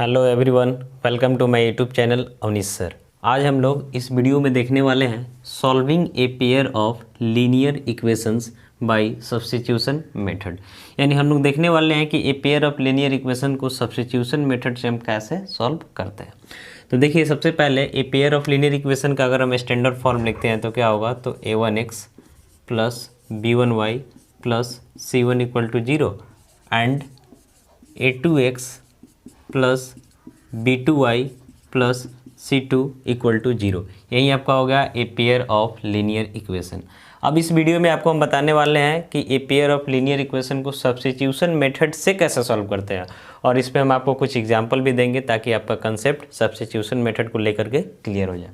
Hello everyone, welcome to my YouTube channel Avneesh sir. आज हम लोग इस वीडियो में देखने वाले हैं solving a pair of linear equations by substitution method. यानी हम लोग देखने वाले हैं कि a pair of linear equation को सब्स्टिट्यूशन मेथड से हम कैसे सॉल्व करते हैं। तो देखिए, सबसे पहले ए पेयर ऑफ लीनियर इक्वेशन का अगर हम स्टैंडर्ड फॉर्म लिखते हैं तो क्या होगा, तो a1x plus b1y plus c1 equal to 0 and a2x plus b2y plus c2 equal to 0। यही आपका होगा a pair of linear equation. अब इस वीडियो में आपको हम बताने वाले हैं कि a pair of linear equation को सब्स्टिट्यूशन मेथड से कैसे सॉल्व करते हैं, और इस पे हम आपको कुछ एग्जांपल भी देंगे ताकि आपका कंसेप्ट सब्स्टिट्यूशन मेथड को लेकर के क्लियर हो जाए।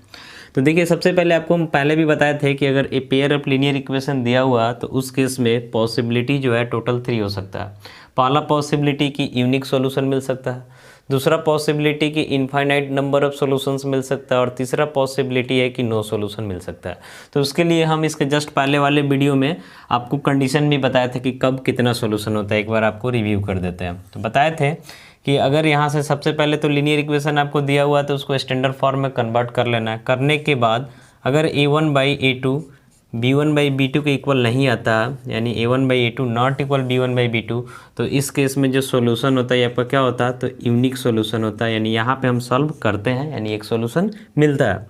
तो देखिए, सबसे पहले आपको हम पहले भी बताए थे कि अगर ए पेयर ऑफ लीनियर इक्वेशन दिया हुआ तो उस केस में पॉसिबिलिटी जो है टोटल 3 हो सकता है। पहला पॉसिबिलिटी की यूनिक सॉल्यूशन मिल सकता है, दूसरा पॉसिबिलिटी की इनफाइनाइट नंबर ऑफ सॉल्यूशंस मिल सकता है, और तीसरा पॉसिबिलिटी है कि नो सॉल्यूशन मिल सकता है। तो उसके लिए हम इसके जस्ट पहले वाले वीडियो में आपको कंडीशन भी बताए थे कि कब कितना सॉल्यूशन होता है। एक बार आपको रिव्यू कर देते हैं। तो बताए थे कि अगर यहाँ से सबसे पहले तो लीनियर इक्वेशन आपको दिया हुआ है तो उसको स्टैंडर्ड फॉर्म में कन्वर्ट कर लेना है। करने के बाद अगर a1/a2 b1/b2 के इक्वल नहीं आता, यानी a1/a2 नॉट इक्वल b1/b2, तो इस केस में जो सॉल्यूशन होता है आपका क्या होता है, तो यूनिक सॉल्यूशन होता है। यानी यहाँ पे हम सॉल्व करते हैं, यानी एक सॉल्यूशन मिलता है।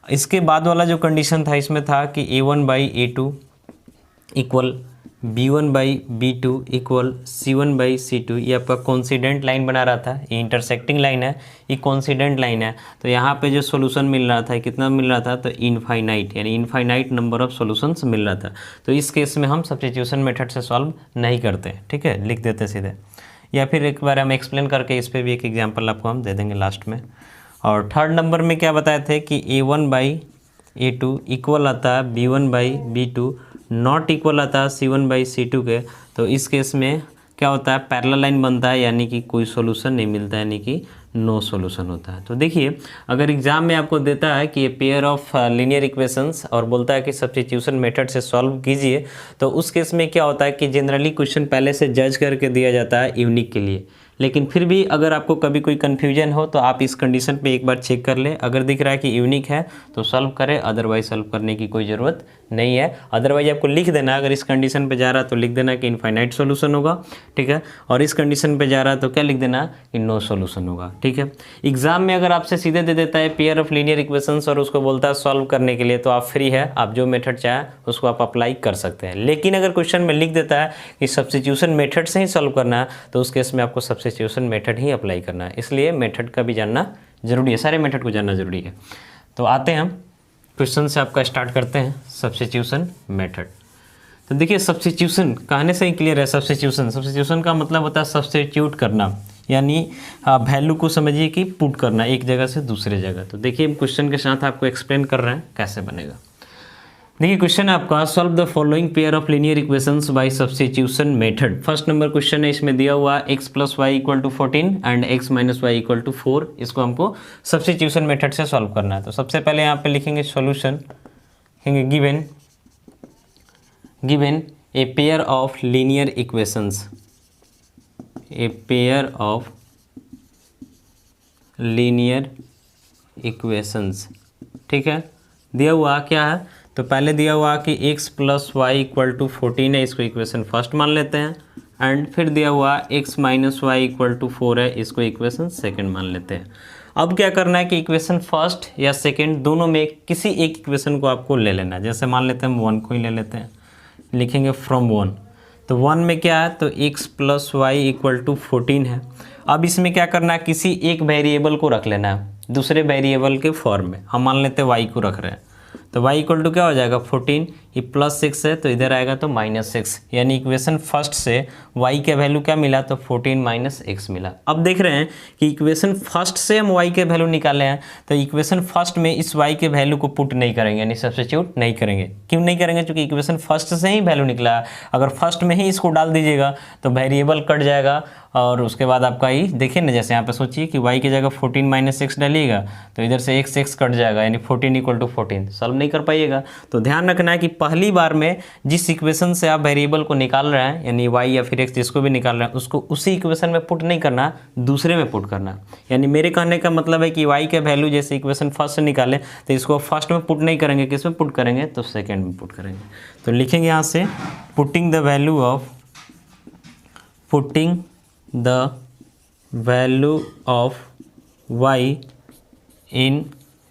इसके बाद वाला जो कंडीशन था इसमें था कि a1/a2 equal b1/b2 equal c1/c2। ये आपका कोइंसिडेंट लाइन बना रहा था, ये इंटरसेक्टिंग लाइन है, ये कोइंसिडेंट लाइन है। तो यहाँ पे जो सॉल्यूशन मिल रहा था, कितना मिल रहा था, तो इनफाइनाइट, यानी इनफाइनाइट नंबर ऑफ सॉल्यूशंस मिल रहा था। तो इस केस में हम सब्स्टिट्यूशन मेथड से सॉल्व नहीं करते, ठीक है, लिख देते सीधे, या फिर एक बार हम एक्सप्लेन करके इस पर भी एक एग्जाम्पल आपको हम दे देंगे लास्ट में। और थर्ड नंबर में क्या बताए थे कि a1/a2 इक्वल आता है b1/b2 नॉट इक्वल आता है c1/c2 के। तो इस केस में क्या होता है, पैरेलल लाइन बनता है, यानी कि कोई सॉल्यूशन नहीं मिलता है, यानी कि नो सॉल्यूशन होता है। तो देखिए, अगर एग्जाम में आपको देता है कि ये पेयर ऑफ लीनियर इक्वेशंस और बोलता है कि सब्स्टिट्यूशन मेथड से सॉल्व कीजिए, तो उस केस में क्या होता है कि जनरली क्वेश्चन पहले से जज करके दिया जाता है यूनिक के लिए। लेकिन फिर भी अगर आपको कभी कोई कन्फ्यूजन हो तो आप इस कंडीशन पे एक बार चेक कर लें। अगर दिख रहा है कि यूनिक है तो सॉल्व करें, अदरवाइज सॉल्व करने की कोई ज़रूरत नहीं है। अदरवाइज आपको लिख देना, अगर इस कंडीशन पे जा रहा है तो लिख देना कि इनफाइनाइट सॉल्यूशन होगा, ठीक है, और इस कंडीशन पे जा रहा है तो क्या लिख देना कि नो सॉल्यूशन होगा, ठीक है। एग्जाम में अगर आपसे सीधे दे देता है पेयर ऑफ लीनियर इक्वेशंस और उसको बोलता है सॉल्व करने के लिए, तो आप फ्री है, आप जो मेथड चाहे उसको आप अप्लाई कर सकते हैं। लेकिन अगर क्वेश्चन में लिख देता है कि सब्स्टिट्यूशन मेथड से ही सॉल्व करना है, तो उस केस में आपको सब्स्टिट्यूशन मेथड ही अप्लाई करना है। इसलिए मेथड का भी जानना जरूरी है, सारे मेथड को जानना जरूरी है। तो आते हैं हम क्वेश्चन से, आपका स्टार्ट करते हैं सब्स्टिट्यूशन मेथड। तो देखिए, सब्स्टिट्यूशन कहने से ही क्लियर है। सब्स्टिट्यूशन का मतलब होता है सब्स्टिट्यूट करना, यानी वैल्यू को समझिए कि पुट करना एक जगह से दूसरे जगह। तो देखिए, क्वेश्चन के साथ आपको एक्सप्लेन कर रहे हैं कैसे बनेगा। देखिए, क्वेश्चन है आपका, solve the following pair of linear equations by substitution method. First number question है, इसमें दिया हुआ x + y = 14 and x - y = 4। इसको हमको सब्स्टिट्यूशन मेथड से सॉल्व करना है। तो सबसे पहले यहाँ पे लिखेंगे सॉल्यूशन, लिखेंगे given a pair of linear equations, A pair of linear equations, ठीक है। दिया हुआ क्या है, तो पहले दिया हुआ कि x + y = 14 है, इसको इक्वेशन फर्स्ट मान लेते हैं, एंड फिर दिया हुआ x - y = 4 है, इसको इक्वेशन सेकंड मान लेते हैं। अब क्या करना है कि इक्वेशन फर्स्ट या सेकंड दोनों में किसी एक इक्वेशन को आपको ले लेना है। जैसे मान लेते हैं हम 1 को ही ले लेते हैं, लिखेंगे फ्रॉम 1। तो 1 में क्या है, तो x + y = 14 है। अब इसमें क्या करना है, किसी एक वेरिएबल को रख लेना है दूसरे वेरिएबल के फॉर्म में। हम मान लेते हैं y को रख रहे हैं, तो y = क्या हो जाएगा 14, ये +6 है तो इधर आएगा तो -6, यानी इक्वेशन फर्स्ट से y के वैल्यू क्या मिला, तो 14 - x मिला। अब देख रहे हैं कि इक्वेशन फर्स्ट से हम y के वैल्यू निकाले हैं, तो इक्वेशन फर्स्ट में इस y के वैल्यू को पुट नहीं करेंगे, यानी सब्स्टिट्यूट नहीं करेंगे। क्यों नहीं करेंगे, क्योंकि इक्वेशन फर्स्ट से ही वैल्यू निकला है। अगर फर्स्ट में ही इसको डाल दीजिएगा तो वेरिएबल कट जाएगा, और उसके बाद आपका ही देखिए ना, जैसे यहाँ पे सोचिए कि y की जगह 14 - x डालिएगा तो इधर से x कट जाएगा, यानी 14 = 14, सॉल्व नहीं कर पाइएगा। तो ध्यान रखना है कि पहली बार में जिस इक्वेशन से आप वेरिएबल को निकाल रहे हैं यानी y या फिर x जिसको भी निकाल रहे हैं उसको उसी इक्वेशन में पुट नहीं करना, दूसरे में पुट करना। यानी मेरे कहने का मतलब है कि y के वैल्यू जैसे इक्वेशन फर्स्ट से निकालें तो इसको फर्स्ट में पुट नहीं करेंगे, किस में पुट करेंगे, तो सेकेंड में पुट करेंगे। तो लिखेंगे यहाँ से putting the value of y in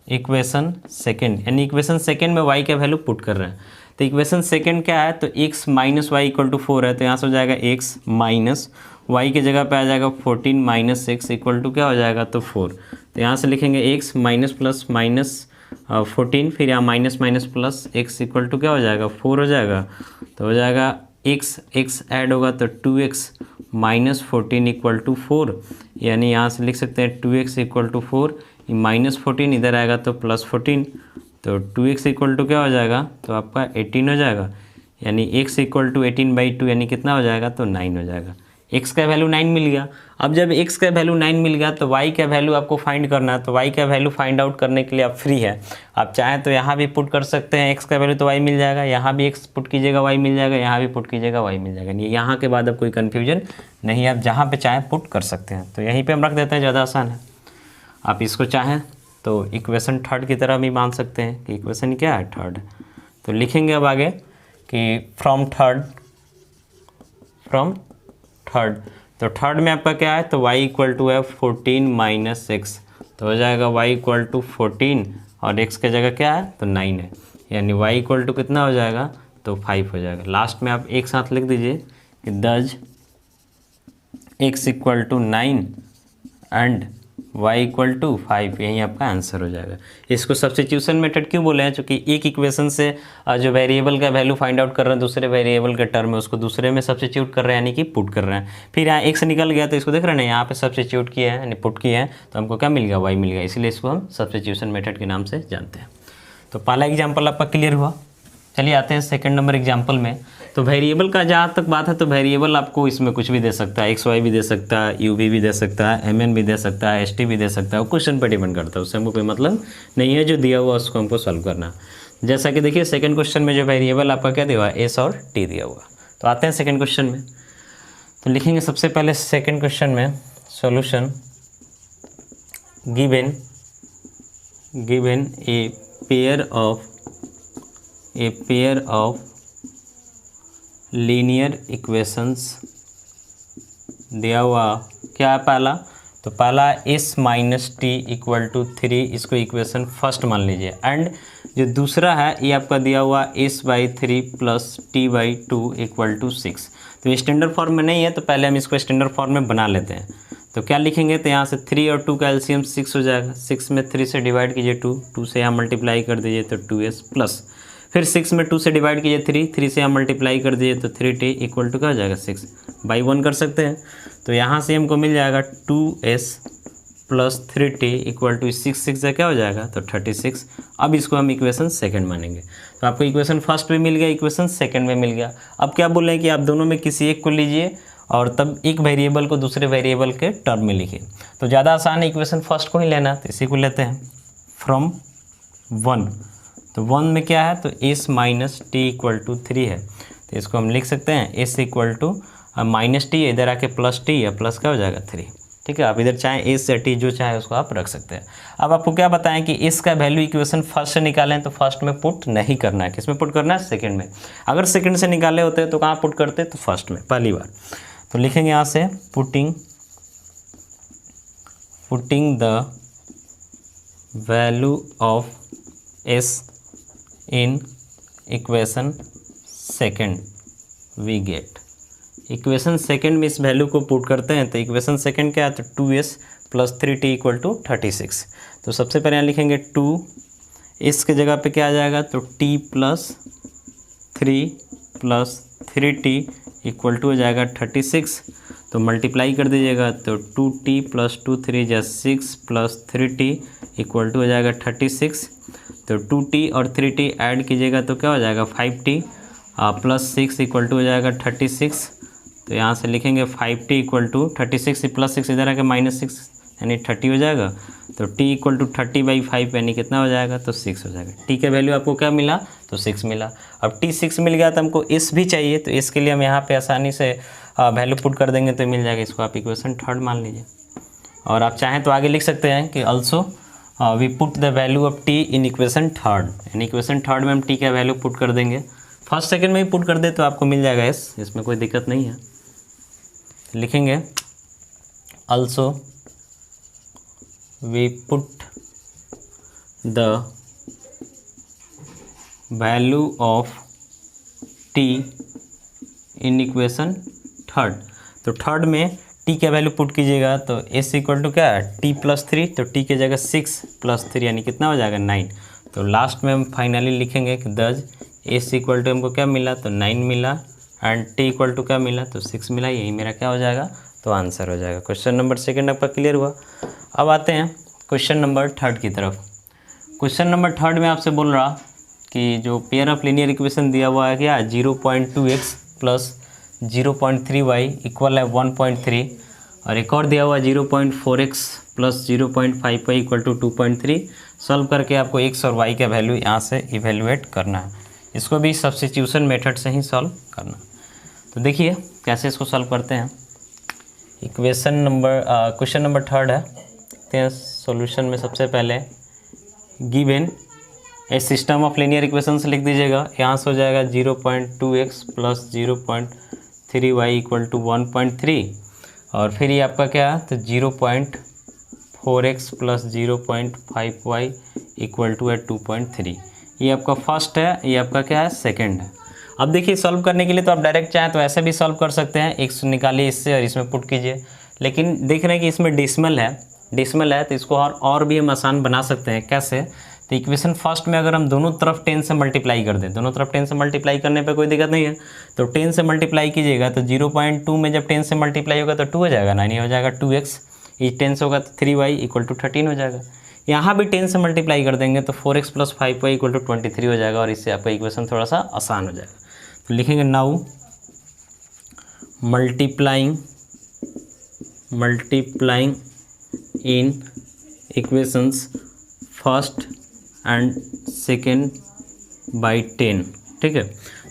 equation second, यानी इक्वेशन सेकेंड में y का वैल्यू पुट कर रहे हैं। तो इक्वेशन सेकेंड क्या है, तो x minus y equal to 4 है, तो यहाँ से हो जाएगा x माइनस वाई की जगह पे आ जाएगा 14 माइनस 6 इक्वल टू क्या हो जाएगा, तो 4। तो यहाँ से लिखेंगे x माइनस प्लस माइनस 14, फिर यहाँ minus minus plus x equal to क्या हो जाएगा, 4 हो जाएगा। तो हो जाएगा x ऐड होगा तो 2x माइनस 14 इक्वल टू 4, यानी यहाँ से लिख सकते हैं 2x इक्वल टू 4, माइनस 14 इधर आएगा तो प्लस 14, तो 2x इक्वल टू क्या हो जाएगा, तो आपका 18 हो जाएगा। यानी x इक्वल टू 18/2 यानी कितना हो जाएगा, तो 9 हो जाएगा। x का वैल्यू 9 मिल गया। अब जब x का वैल्यू 9 मिल गया तो y का वैल्यू आपको फाइंड करना है। तो y का वैल्यू फाइंड आउट करने के लिए आप फ्री है, आप चाहें तो यहाँ भी पुट कर सकते हैं x का वैल्यू, तो y मिल जाएगा। यहाँ भी x पुट कीजिएगा y मिल जाएगा, यहाँ भी पुट कीजिएगा y मिल जाएगा। यहाँ के बाद अब कोई कन्फ्यूजन नहीं, आप जहाँ पर चाहें पुट कर सकते हैं। तो यहीं पर हम रख देते हैं, ज़्यादा आसान है। आप इसको चाहें तो इक्वेशन थर्ड की तरह भी मान सकते हैं कि इक्वेशन क्या है, थर्ड। तो लिखेंगे अब आगे कि फ्रॉम थर्ड, तो थर्ड में आपका क्या है, तो y इक्वल टू है 14 माइनस 6, तो हो जाएगा y इक्वल टू 14 और x की जगह क्या है, तो 9 है, यानी y इक्वल टू कितना हो जाएगा, तो 5 हो जाएगा। लास्ट में आप एक साथ लिख दीजिए कि दज x equal to 9 and y equal to 5, यही आपका आंसर हो जाएगा। इसको सब्स्टिट्यूशन मेथड क्यों बोले हैं, क्योंकि एक इक्वेशन से जो वेरिएबल का वैल्यू फाइंड आउट कर रहे हैं दूसरे वेरिएबल के टर्म में, उसको दूसरे में सब्स्टिट्यूट कर रहे हैं, यानी कि पुट कर रहे हैं। फिर यहाँ x निकल गया तो इसको देख रहे हैं, यहाँ पे सब्स्टिट्यूट किया है यानी पुट किया है, तो हमको क्या मिल गया, y मिल गया। इसलिए इसको हम सब्स्टिट्यूशन मेथड के नाम से जानते हैं। तो पहला एग्जाम्पल आपका क्लियर हुआ। चलिए आते हैं सेकंड नंबर एग्जाम्पल में। तो वेरिएबल का जहाँ तक बात है, तो वेरिएबल आपको इसमें कुछ भी दे सकता है, एक्स वाई भी दे सकता है, यू भी दे सकता है, एम एन भी दे सकता है, एस टी भी दे सकता है। वो क्वेश्चन पर डिपेंड करता है, उससे हमको कोई मतलब नहीं है, जो दिया हुआ उसको हमको सॉल्व करना। जैसा कि देखिए सेकंड क्वेश्चन में जो वेरिएबल आपका क्या दिया हुआ है, एस और टी दिया हुआ। तो आते हैं सेकेंड क्वेश्चन में। तो लिखेंगे सबसे पहले सेकेंड क्वेश्चन में solution given a pair of linear equations दिया हुआ क्या है पहला, तो पहला s minus t equal to 3, इसको इक्वेशन फर्स्ट मान लीजिए। एंड जो दूसरा है ये आपका दिया हुआ s/3 plus t/2 equal to 6। तो ये स्टैंडर्ड फॉर्म में नहीं है, तो पहले हम इसको स्टैंडर्ड फॉर्म में बना लेते हैं। तो क्या लिखेंगे, तो यहाँ से 3 और 2 का एलसीएम 6 हो जाएगा। 6 में 3 से डिवाइड कीजिए 2 से यहाँ मल्टीप्लाई कर दीजिए तो 2s प्लस, फिर 6 में 2 से डिवाइड कीजिए 3 से यहाँ मल्टीप्लाई कर दीजिए तो 3t इक्वल टू क्या हो जाएगा, 6/1 कर सकते हैं। तो यहाँ से हमको मिल जाएगा 2s plus 3t equal to 6 से क्या हो जाएगा, तो 36। अब इसको हम इक्वेशन सेकंड मानेंगे। तो आपको इक्वेशन फर्स्ट में मिल गया, इक्वेशन सेकंड में मिल गया। अब क्या बोल रहे हैं कि आप दोनों में किसी एक को लीजिए और तब एक वेरिएबल को दूसरे वेरिएबल के टर्म में लिखिए। तो ज़्यादा आसान है इक्वेशन फर्स्ट को ही लेना, तो इसी को लेते हैं फ्रॉम 1। तो 1 में क्या है, तो s minus t equal to 3 है, तो इसको हम लिख सकते हैं s equal to minus t, इधर आके प्लस टी या प्लस क्या हो जाएगा 3। ठीक है, आप इधर चाहें s या t जो चाहे उसको आप रख सकते हैं। अब आपको क्या बताएं कि s का वैल्यू इक्वेशन फर्स्ट से निकालें तो फर्स्ट में पुट नहीं करना है, किस में पुट करना है, सेकंड में। अगर सेकंड से निकाले होते तो कहाँ पुट करते, तो फर्स्ट में पहली बार। तो लिखेंगे यहाँ से putting the value of s in equation second we get. Equation second में इस वैल्यू को पुट करते हैं, तो इक्वेशन सेकेंड क्या है, तो 2s plus 3t equal to 36। तो सबसे पहले यहाँ लिखेंगे 2, इस के जगह पे क्या आ जाएगा, तो t plus 3 plus 3t equal to हो जाएगा 36। तो मल्टीप्लाई कर दीजिएगा तो 2t प्लस 2 3 जा 6 प्लस 3t इक्वल टू हो जाएगा 36। तो 2t और 3t ऐड कीजिएगा तो क्या हो जाएगा 5t प्लस 6 इक्वल टू हो जाएगा 36। तो यहाँ से लिखेंगे 5t इक्वल टू 36 प्लस 6 इधर आके -6, यानी 30 हो जाएगा। तो t इक्वल टू 30/5 यानी कितना हो जाएगा, तो 6 हो जाएगा। t का वैल्यू आपको क्या मिला, तो 6 मिला। अब t 6 मिल गया तो हमको s भी चाहिए, तो s के लिए हम यहाँ पे आसानी से वैल्यू पुट कर देंगे तो मिल जाएगा। इसको आप इक्वेशन थर्ड मान लीजिए, और आप चाहें तो आगे लिख सकते हैं कि also we put the value of t in equation third. यानी इक्वेशन थर्ड में हम t का वैल्यू पुट कर देंगे, फर्स्ट सेकंड में भी पुट कर दे तो आपको मिल जाएगा s, इसमें कोई दिक्कत नहीं है। लिखेंगे also we put the value of t in equation third. तो थर्ड में t का वैल्यू पुट कीजिएगा तो s इक्वल टू क्या है, t प्लस 3, तो t की जगह 6 प्लस 3 यानी कितना हो जाएगा, 9। तो लास्ट में हम फाइनली लिखेंगे कि दस s इक्वल टू हमको क्या मिला, तो 9 मिला, एंड t इक्वल टू क्या मिला, तो 6 मिला। यही मेरा क्या हो जाएगा, तो आंसर हो जाएगा। क्वेश्चन नंबर सेकंड आपका क्लियर हुआ। अब आते हैं क्वेश्चन नंबर थर्ड की तरफ। क्वेश्चन नंबर थर्ड में आपसे बोल रहा कि जो पेयर ऑफ लीनियर इक्वेशन दिया हुआ है क्या, 0.2x प्लस 0.3y इक्वल है 1.3, और एक और दिया हुआ 0.4x plus 0.5y equal to 2.3। Solve करके आपको x और y का वैल्यू यहाँ से इवेल्युएट करना है। इसको भी सब्स्टिट्यूशन मेथड से ही सॉल्व करना। तो देखिए कैसे इसको सॉल्व करते हैं। क्वेश्चन नंबर थर्ड है, देखते हैं सॉल्यूशन में। सबसे पहले given A system of linear equations लिख दीजिएगा। यहाँ से हो जाएगा 0.2x plus 0.3y equal to 1.3, और फिर ये आपका क्या है, तो 0.4x plus 0.5y equal to है 2.3। ये आपका फर्स्ट है, ये आपका क्या है, सेकंड है। अब देखिए सॉल्व करने के लिए तो आप डायरेक्ट चाहें तो ऐसे भी सॉल्व कर सकते हैं, x निकालिए इससे और इसमें पुट कीजिए। लेकिन देख रहे हैं कि इसमें डेसिमल है तो इसको और भी हम आसान बना सकते हैं। कैसे, तो इक्वेशन फर्स्ट में अगर हम दोनों तरफ 10 से मल्टीप्लाई कर दें, दोनों तरफ 10 से मल्टीप्लाई करने पे कोई दिक्कत नहीं है। तो 10 से मल्टीप्लाई कीजिएगा तो 0.2 में जब 10 से मल्टीप्लाई होगा तो 2 हो जाएगा, 9 हो जाएगा 2x, ये 10 से होगा तो 3y इक्वल टू 13 हो जाएगा। यहाँ भी 10 से मल्टीप्लाई कर देंगे तो 4x plus 5y equal to 23 हो जाएगा, और इससे आपका इक्वेशन थोड़ा सा आसान हो जाएगा। तो लिखेंगे now multiplying in equations first and second by 10। ठीक है,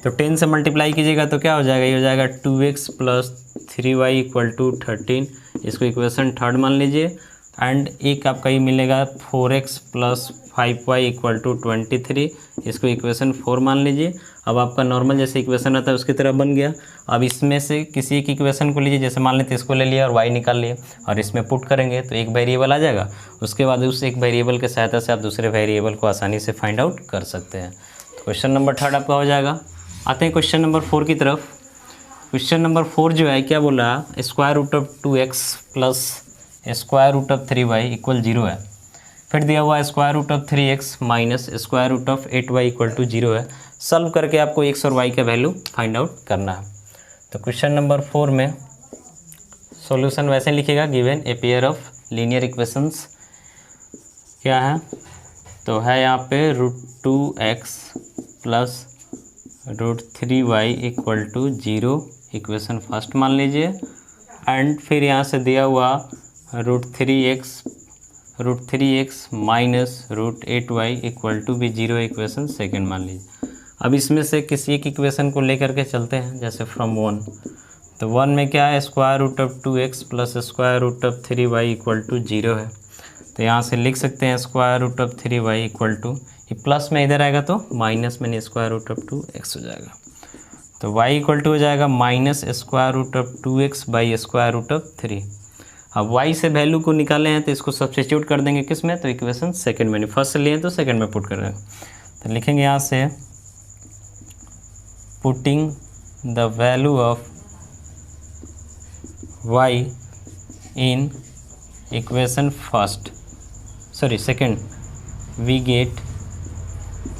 तो 10 से मल्टीप्लाई कीजिएगा तो क्या हो जाएगा, ये हो जाएगा 2x plus 3y equal to 13। इसको इक्वेशन थर्ड मान लीजिए, एंड एक आपका ये मिलेगा 4x plus 5y equal to 23। इसको इक्वेशन 4 मान लीजिए। अब आपका नॉर्मल जैसे इक्वेशन आता है उसकी तरह बन गया। अब इसमें से किसी एक इक्वेशन को लीजिए, जैसे मान लेते इसको ले लिया और y निकाल लिया, और इसमें पुट करेंगे तो एक वेरिएबल आ जाएगा। उसके बाद उस एक वेरिएबल के सहायता से आप दूसरे वेरिएबल को आसानी से फाइंड आउट कर सकते हैं। तो क्वेश्चन नंबर थर्ड आपका हो जाएगा। आते हैं क्वेश्चन नंबर 4 की तरफ। क्वेश्चन नंबर 4 जो है क्या बोल रहा है, square root of 2x plus square root of 3y equal 0 है। फिर दिया हुआ है square root of 3x minus square root of 8y equal to 0 है। सॉल्व करके आपको x और y का वैल्यू फाइंड आउट करना है। तो क्वेश्चन नंबर 4 में सॉल्यूशन वैसे लिखिएगा, given a pair of linear equations क्या है, तो है यहाँ पे √2x plus √3y equal to 0, equation first मान लीजिए। एंड फिर यहाँ से दिया हुआ √3x minus √8y equal to भी 0, इक्वेशन सेकेंड मान लीजिए। अब इसमें से किसी एक इक्वेशन को लेकर के चलते हैं, जैसे फ्रॉम 1। तो 1 में क्या है, square root of 2x plus square root of 3y equal to 0 है। तो यहाँ से लिख सकते हैं square root of 3y equal to, ये प्लस में इधर आएगा तो माइनस में स्क्वायर रूट ऑफ 2x हो जाएगा। तो y इक्वल टू हो जाएगा minus square root of 2x by square root of 3। अब y से वैल्यू को निकाले हैं तो इसको सब्स्टिट्यूट कर देंगे किस में, तो इक्वेशन सेकंड में, फर्स्ट से लिए तो सेकंड में पुट कर देंगे। तो लिखेंगे यहाँ से putting the value of y in equation first, sorry second, we get,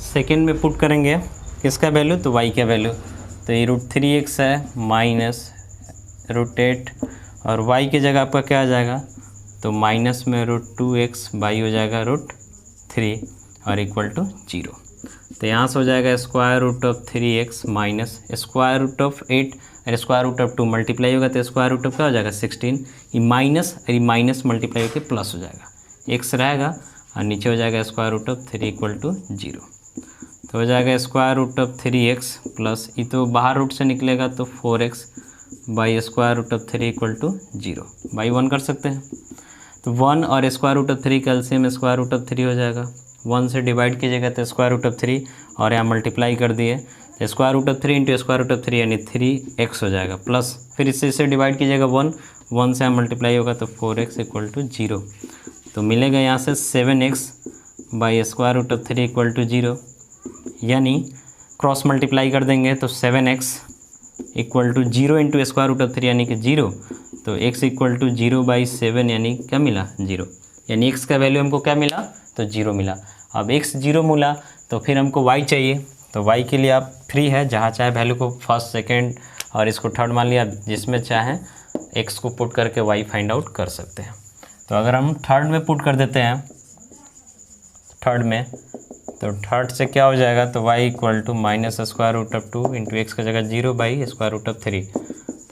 second में पुट करेंगे किसका वैल्यू, तो y का वैल्यू। तो ये √3x है माइनस √8, और y की जगह आपका क्या आ जाएगा, तो माइनस में √2x बाई हो जाएगा √3 और इक्वल टू 0। तो तो यहाँ से हो जाएगा square root of 3x minus square root of 8 और स्क्वायर रूट ऑफ 2 मल्टीप्लाई होगा तो स्क्वायर रूट ऑफ क्या हो जाएगा 16, ये माइनस मल्टीप्लाई होकर प्लस हो जाएगा, x रहेगा और नीचे हो जाएगा square root of 3 equal to 0। तो हो जाएगा square root of 3x plus ये तो बाहर रूट से निकलेगा तो 4x by square root of 3 equal to 0 by 1 कर सकते हैं। तो 1 और स्क्वायर रूट ऑफ 3 का एलसीएम स्क्वायर रूट ऑफ 3 हो जाएगा, 1 से डिवाइड कीजिएगा तो स्क्वायर रूट ऑफ 3 और यहाँ मल्टीप्लाई कर दिए तो square root of 3 into square root of 3 यानी 3x हो जाएगा प्लस फिर इससे डिवाइड कीजिएगा 1 से यहाँ मल्टीप्लाई होगा तो 4x इक्वल टू 0। तो मिलेगा यहाँ से 7x by square root of 3 equal to 0, यानी क्रॉस मल्टीप्लाई कर देंगे तो 7x equal to 0 into square root of 3 यानी कि 0, तो x इक्वल टू 0 बाई 7 यानी क्या मिला 0, यानी x का वैल्यू हमको क्या मिला तो 0 मिला। अब x 0 मिला तो फिर हमको y चाहिए, तो y के लिए आप फ्री है, जहाँ चाहे वैल्यू को फर्स्ट सेकेंड और इसको थर्ड मान लिया, जिसमें चाहें x को पुट करके y फाइंड आउट कर सकते हैं। तो अगर हम थर्ड में पुट कर देते हैं थर्ड में, तो थर्ड से क्या हो जाएगा तो y equal to minus square root of 2 into x का जगह 0 बाई स्क्वायर रूट ऑफ 3,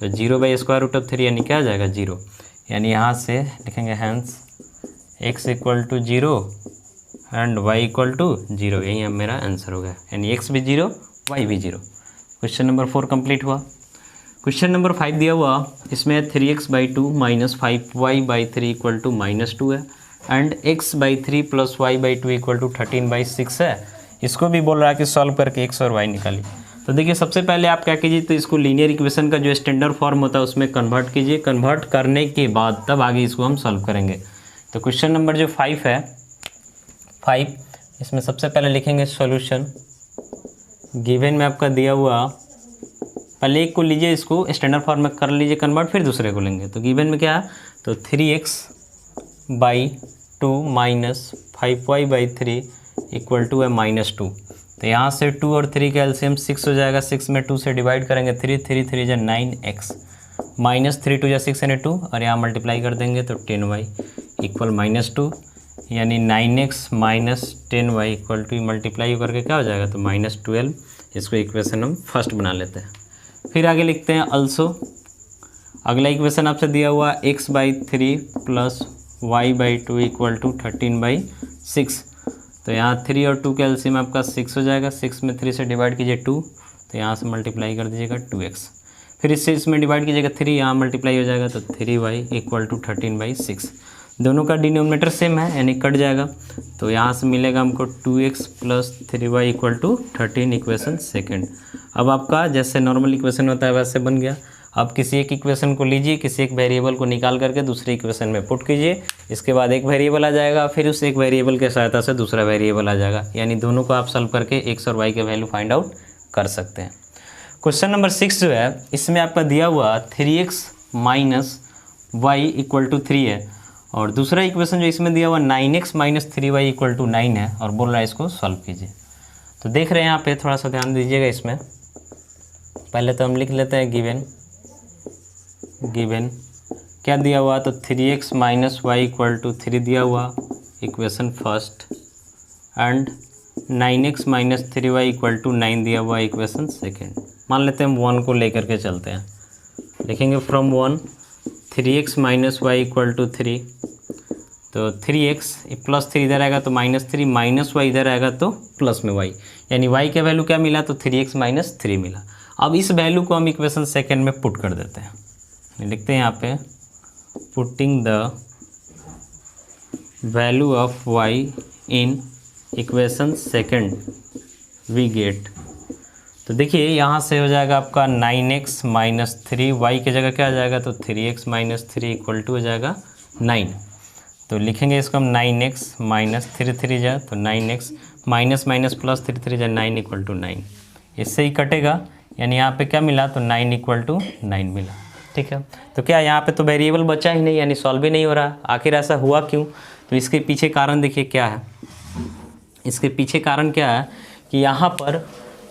तो 0 बाई स्क्वायर रूट ऑफ 3 यानी क्या आ जाएगा 0, यानी यहाँ से लिखेंगे hence x equal to 0 and y equal to 0, यही अब मेरा आंसर हो गया, यानी x भी 0 y भी 0। क्वेश्चन नंबर 4 कंप्लीट हुआ। क्वेश्चन नंबर 5 दिया हुआ, इसमें 3x by 2 minus 5y by 3 equal to -2 है and x by 3 plus y by 2 equal to 13/6 है। इसको भी बोल रहा है कि सॉल्व करके x और y निकालिए। तो देखिए सबसे पहले आप क्या कीजिए, तो इसको लीनियर इक्वेशन का जो स्टैंडर्ड फॉर्म होता है उसमें कन्वर्ट कीजिए, कन्वर्ट करने के बाद तब आगे इसको हम सॉल्व करेंगे। तो क्वेश्चन नंबर जो 5 है 5, इसमें सबसे पहले लिखेंगे सॉल्यूशन। गिवन में आपका दिया हुआ, पहले एक को लीजिए, इसको स्टैंडर्ड फॉर्म में कर लीजिए कन्वर्ट, फिर दूसरे को लेंगे। तो गिवन में क्या है, तो 3x by 2 minus 5y by 3 equal to है -2। तो यहाँ से 2 और 3 का एलसीएम 6 हो जाएगा, 6 में 2 से डिवाइड करेंगे 3 जा 9x माइनस 3 2 जा 6 यानी 2 और यहाँ मल्टीप्लाई कर देंगे तो 10y इक्वल -2, यानी 9x minus 10y equal to multiply करके क्या हो जाएगा तो -12। इसको इक्वेशन हम फर्स्ट बना लेते हैं। फिर आगे लिखते हैं अल्सो, अगला इक्वेशन आपसे दिया हुआ x by 3 plus y by 2 equal to 13/6। तो यहाँ 3 और 2 का एलसीएम आपका 6 हो जाएगा, 6 में 3 से डिवाइड कीजिए 2, तो यहाँ से मल्टीप्लाई कर दीजिएगा 2x, फिर इससे इसमें डिवाइड कीजिएगा 3, यहाँ मल्टीप्लाई हो जाएगा तो 3y इक्वल टू 13/6। दोनों का डिनोमिनेटर सेम है यानी कट जाएगा, तो यहाँ से मिलेगा हमको 2x plus 3y equal to 13 equation second. अब आपका जैसे नॉर्मल इक्वेशन होता है वैसे बन गया। अब किसी एक इक्वेशन को लीजिए, किसी एक वेरिएबल को निकाल करके दूसरी इक्वेशन में पुट कीजिए, इसके बाद एक वेरिएबल आ जाएगा, फिर उस एक वेरिएबल के सहायता से दूसरा वेरिएबल आ जाएगा, यानी दोनों को आप सॉल्व करके x और y के वैल्यू फाइंड आउट कर सकते हैं। क्वेश्चन नंबर 6 जो है, इसमें आपका दिया हुआ 3x minus y equal to 3 है, और दूसरा इक्वेशन जो इसमें दिया हुआ 9x minus 3y equal to 9 है, और बोल रहा है इसको सॉल्व कीजिए। तो देख रहे हैं यहाँ पे, थोड़ा सा ध्यान दीजिएगा इसमें। पहले तो हम लिख लेते हैं गिवन क्या दिया हुआ, तो 3x minus y equal to 3 दिया हुआ equation first, and 9x minus 3y equal to 9 दिया हुआ इक्वेशन सेकेंड। मान लेते हैं हम 1 को लेकर के चलते हैं, लिखेंगे from 1 3x minus y equal to 3, तो 3x प्लस 3 इधर आएगा तो -3, माइनस y इधर आएगा तो प्लस में y, यानी y का वैल्यू क्या मिला तो 3x माइनस 3 मिला। अब इस वैल्यू को हम इक्वेशन सेकेंड में पुट कर देते हैं, लिखते हैं यहाँ पे putting the value of y in equation second we get. तो देखिए यहाँ से हो जाएगा आपका 9x माइनस 3, y की जगह क्या आ जाएगा तो 3x माइनस 3 इक्वल टू हो जाएगा 9। तो लिखेंगे इसको हम 9x माइनस 3 जा तो 9x माइनस माइनस प्लस 3 जा 9 इक्वल टू 9, इससे ही कटेगा, यानी यहाँ पे क्या मिला तो 9 इक्वल टू 9 मिला। ठीक है, तो क्या यहाँ पे तो वेरिएबल बचा ही नहीं, यानी सॉल्व ही नहीं हो रहा। आखिर ऐसा हुआ क्यों, तो इसके पीछे कारण देखिए क्या है। इसके पीछे कारण क्या है कि यहाँ पर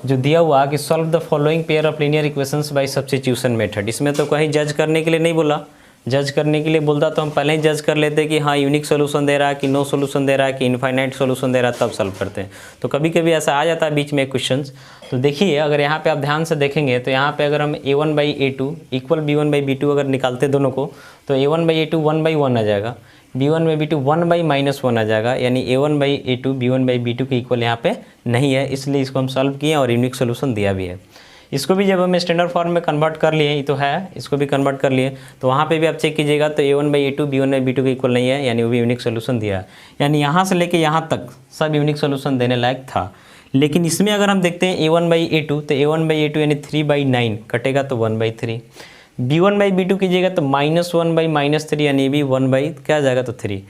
जो दिया हुआ कि solve the following pair of linear equations by substitution method, इसमें तो कहीं जज करने के लिए नहीं बोला, जज करने के लिए बोलता तो हम पहले ही जज कर लेते कि हाँ यूनिक सोल्यूशन दे रहा है कि नो सोल्यूशन दे रहा है कि इनफाइनाइट सोल्यूशन दे रहा है, तब सॉल्व करते हैं। तो कभी कभी ऐसा आ जाता है बीच में क्वेश्चंस। तो देखिए अगर यहाँ पे आप ध्यान से देखेंगे तो यहाँ पे अगर हम a1/a2 इक्वल b1/b2 अगर निकालते दोनों को तो a1/a2 1/1 आ जाएगा, b1/b2 1/-1 आ जाएगा, यानी a1/a2 b1/b2 के इक्वल यहाँ पे नहीं है, इसलिए इसको हम सॉल्व किए और यूनिक सोल्यूशन दिया भी है। इसको भी जब हम स्टैंडर्ड फॉर्म में कन्वर्ट कर लिए, ये तो है, इसको भी कन्वर्ट कर लिए, तो वहाँ पे भी आप चेक कीजिएगा तो a1/a2 b1/b2 के इक्वल नहीं है, यानी वो भी यूनिक सोल्यूशन दिया है। यानी यहाँ से लेके यहाँ तक सब यूनिक सोल्यूशन देने लायक था। लेकिन इसमें अगर हम देखते हैं a1/a2 तो a1/a2 यानी 3/9 कटेगा तो 1/3, b1/b2 कीजिएगा तो -1/-3 यानी भी 1/ क्या आ जाएगा तो 3,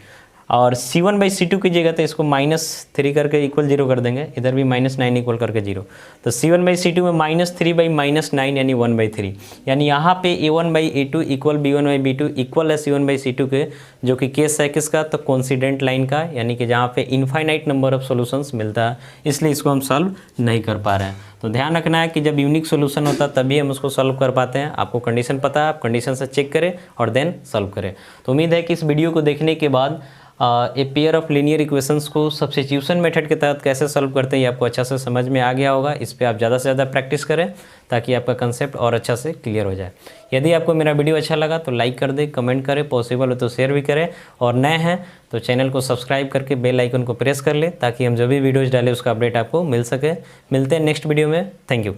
और c1/c2 कीजिएगा तो इसको -3 करके इक्वल 0 कर देंगे, इधर भी -9 इक्वल करके 0, तो c1/c2 में -3/-9 यानी 1/3, यानी यहाँ पे a1/a2 इक्वल b1/b2 इक्वल है c1/c2 के, जो कि केस है किसका तो कोइंसिडेंट लाइन का, यानी कि जहाँ पे इनफाइनाइट नंबर ऑफ सॉल्यूशंस मिलता है, इसलिए इसको हम सॉल्व नहीं कर पा रहे हैं। तो ध्यान रखना है कि जब यूनिक सोल्यूशन होता है तभी हम उसको सॉल्व कर पाते हैं। आपको कंडीशन पता है, आप कंडीशन से चेक करें और देन सॉल्व करें। तो उम्मीद है कि इस वीडियो को देखने के बाद ए पेयर ऑफ लीनियर इक्वेशंस को सब्स्टिट्यूशन मेथड के तहत कैसे सॉल्व करते हैं ये आपको अच्छा से समझ में आ गया होगा। इस पे आप ज़्यादा से ज़्यादा प्रैक्टिस करें ताकि आपका कंसेप्ट और अच्छा से क्लियर हो जाए। यदि आपको मेरा वीडियो अच्छा लगा तो लाइक कर दें, कमेंट करें, पॉसिबल हो तो शेयर भी करें, और नए हैं तो चैनल को सब्सक्राइब करके बेल आइकन को प्रेस कर लें ताकि हम जो भी वीडियोज़ डालें उसका अपडेट आपको मिल सके। मिलते हैं नेक्स्ट वीडियो में। Thank you.